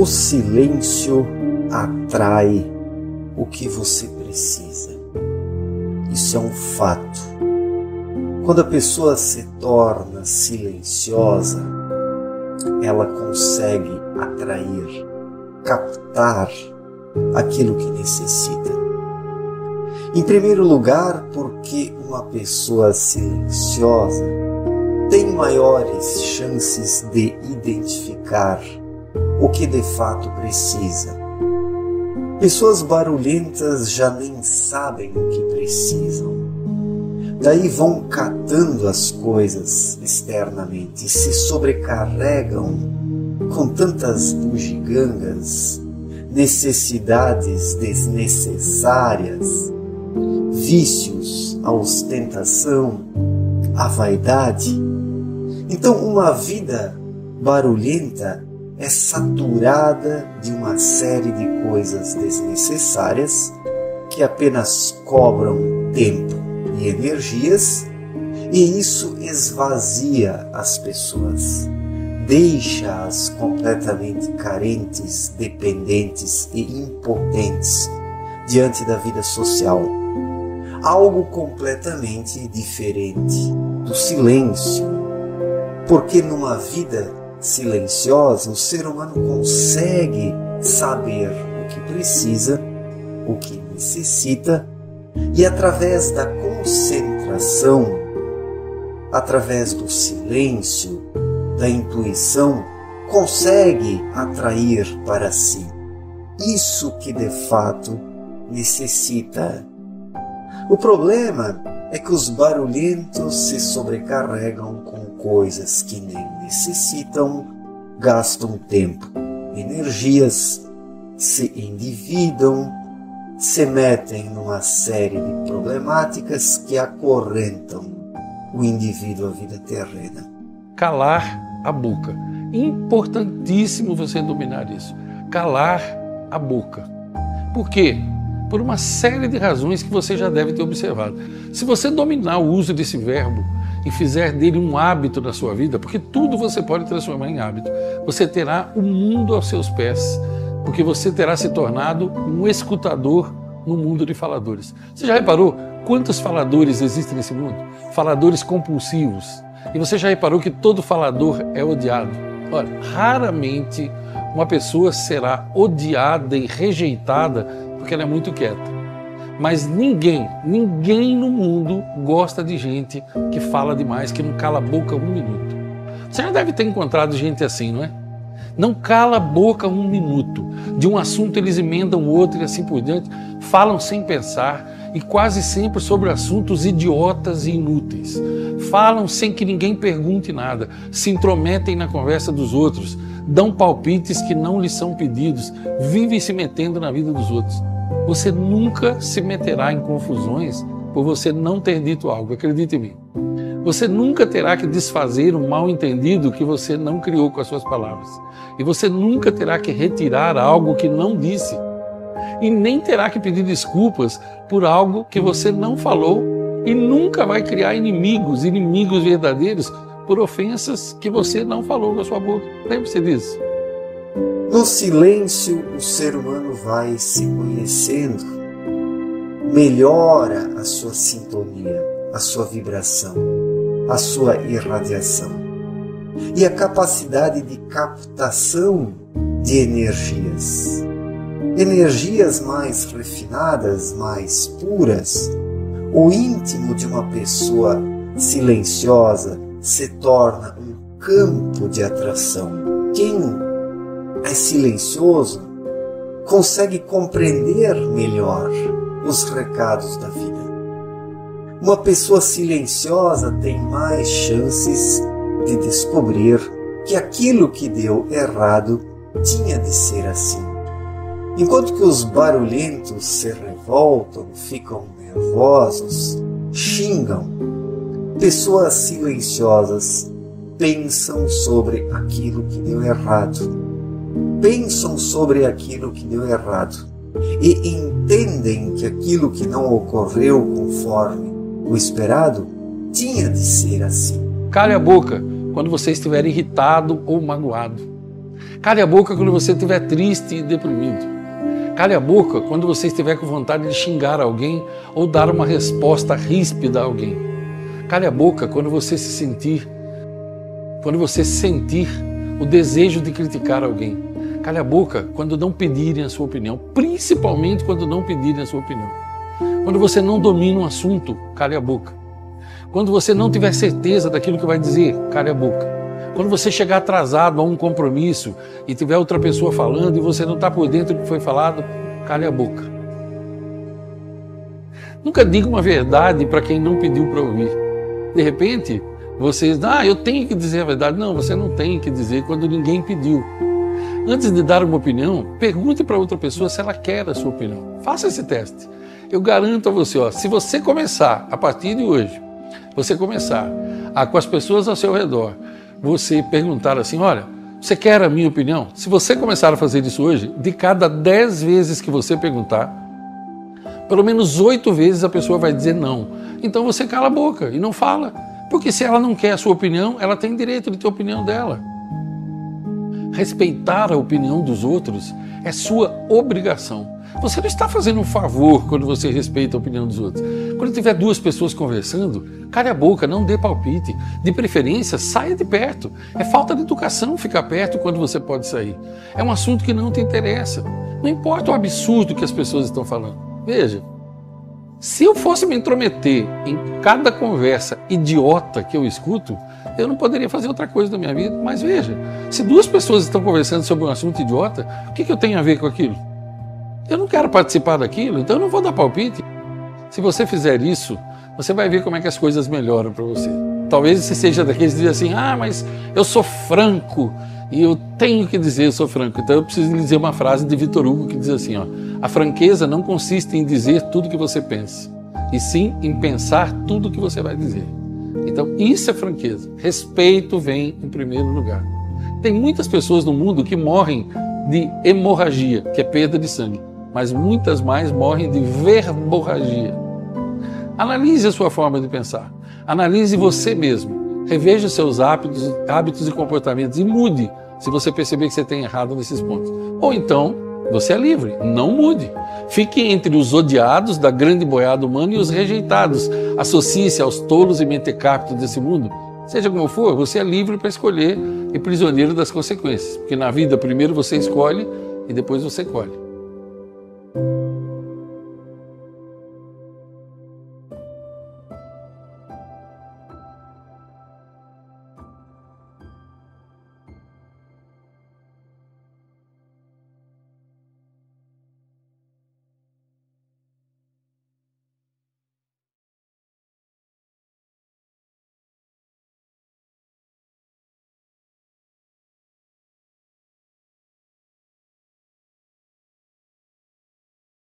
O silêncio atrai o que você precisa. Isso é um fato. Quando a pessoa se torna silenciosa, ela consegue atrair, captar aquilo que necessita. Em primeiro lugar, porque uma pessoa silenciosa tem maiores chances de identificar o que de fato precisa. Pessoas barulhentas já nem sabem o que precisam. Daí vão catando as coisas externamente e se sobrecarregam com tantas bugigangas, necessidades desnecessárias, vícios, a ostentação, a vaidade. Então, uma vida barulhenta é saturada de uma série de coisas desnecessárias que apenas cobram tempo e energias, e isso esvazia as pessoas, deixa-as completamente carentes, dependentes e impotentes diante da vida social. Algo completamente diferente do silêncio, porque numa vida silenciosa o ser humano consegue saber o que precisa, o que necessita, e através da concentração, através do silêncio, da intuição, consegue atrair para si isso que de fato necessita. O problema é que os barulhentos se sobrecarregam com coisas que nem necessitam, gastam tempo, energias, se endividam, se metem numa série de problemáticas que acorrentam o indivíduo à vida terrena. Calar a boca. Importantíssimo você dominar isso. Calar a boca. Por quê? Por uma série de razões que você já deve ter observado. Se você dominar o uso desse verbo e fizer dele um hábito na sua vida, porque tudo você pode transformar em hábito, você terá o mundo aos seus pés, porque você terá se tornado um escutador no mundo de faladores. Você já reparou quantos faladores existem nesse mundo? Faladores compulsivos. E você já reparou que todo falador é odiado? Olha, raramente uma pessoa será odiada e rejeitada porque ela é muito quieta. Mas ninguém no mundo gosta de gente que fala demais, que não cala a boca um minuto. Você já deve ter encontrado gente assim, não é? Não cala a boca um minuto. De um assunto eles emendam o outro e assim por diante. Falam sem pensar e quase sempre sobre assuntos idiotas e inúteis. Falam sem que ninguém pergunte nada. Se intrometem na conversa dos outros. Dão palpites que não lhes são pedidos. Vivem se metendo na vida dos outros. Você nunca se meterá em confusões por você não ter dito algo. Acredite em mim. Você nunca terá que desfazer um mal-entendido que você não criou com as suas palavras. E você nunca terá que retirar algo que não disse. E nem terá que pedir desculpas por algo que você não falou. E nunca vai criar inimigos verdadeiros, por ofensas que você não falou com a sua boca. Lembre-se disso. No silêncio, o ser humano vai se conhecendo, melhora a sua sintonia, a sua vibração, a sua irradiação e a capacidade de captação de energias. Energias mais refinadas, mais puras. O íntimo de uma pessoa silenciosa se torna um campo de atração. Quem é silencioso consegue compreender melhor os recados da vida. Uma pessoa silenciosa tem mais chances de descobrir que aquilo que deu errado tinha de ser assim. Enquanto que os barulhentos se revoltam, ficam nervosos, xingam, pessoas silenciosas pensam sobre aquilo que deu errado. Pensam sobre aquilo que deu errado e entendem que aquilo que não ocorreu conforme o esperado tinha de ser assim. Cale a boca quando você estiver irritado ou magoado. Cale a boca quando você estiver triste e deprimido. Cale a boca quando você estiver com vontade de xingar alguém ou dar uma resposta ríspida a alguém. Cale a boca quando você sentir o desejo de criticar alguém. Cale a boca quando não pedirem a sua opinião, principalmente quando não pedirem a sua opinião. Quando você não domina um assunto, cale a boca. Quando você não tiver certeza daquilo que vai dizer, cale a boca. Quando você chegar atrasado a um compromisso e tiver outra pessoa falando e você não está por dentro do que foi falado, cale a boca. Nunca diga uma verdade para quem não pediu para ouvir. De repente, você diz, eu tenho que dizer a verdade. Não, você não tem que dizer quando ninguém pediu. Antes de dar uma opinião, pergunte para outra pessoa se ela quer a sua opinião. Faça esse teste. Eu garanto a você, se você começar, a partir de hoje, você começar com as pessoas ao seu redor, você perguntar assim, olha, você quer a minha opinião? Se você começar a fazer isso hoje, de cada 10 vezes que você perguntar, pelo menos 8 vezes a pessoa vai dizer não. Então você cala a boca e não fala. Porque se ela não quer a sua opinião, ela tem direito de ter a opinião dela. Respeitar a opinião dos outros é sua obrigação. Você não está fazendo um favor quando você respeita a opinião dos outros. Quando tiver duas pessoas conversando, cale a boca, não dê palpite. De preferência, saia de perto. É falta de educação ficar perto quando você pode sair. É um assunto que não te interessa. Não importa o absurdo que as pessoas estão falando. Veja, se eu fosse me intrometer em cada conversa idiota que eu escuto, eu não poderia fazer outra coisa da minha vida. Mas veja, se duas pessoas estão conversando sobre um assunto idiota, o que eu tenho a ver com aquilo? Eu não quero participar daquilo, então eu não vou dar palpite. Se você fizer isso, você vai ver como é que as coisas melhoram para você. Talvez você seja daqueles que dizem assim, mas eu sou franco e eu tenho que dizer eu sou franco. Então eu preciso lhe dizer uma frase de Vitor Hugo que diz assim, a franqueza não consiste em dizer tudo que você pensa, e sim em pensar tudo que você vai dizer. Então isso é franqueza. Respeito vem em primeiro lugar. Tem muitas pessoas no mundo que morrem de hemorragia, que é perda de sangue, mas muitas mais morrem de verborragia. Analise a sua forma de pensar. Analise você mesmo. Reveja seus hábitos e comportamentos e mude se você perceber que você tem errado nesses pontos. Ou então, você é livre, não mude. Fique entre os odiados da grande boiada humana e os rejeitados. Associe-se aos tolos e mentecaptos desse mundo. Seja como for, você é livre para escolher e prisioneiro das consequências. Porque na vida, primeiro você escolhe e depois você colhe.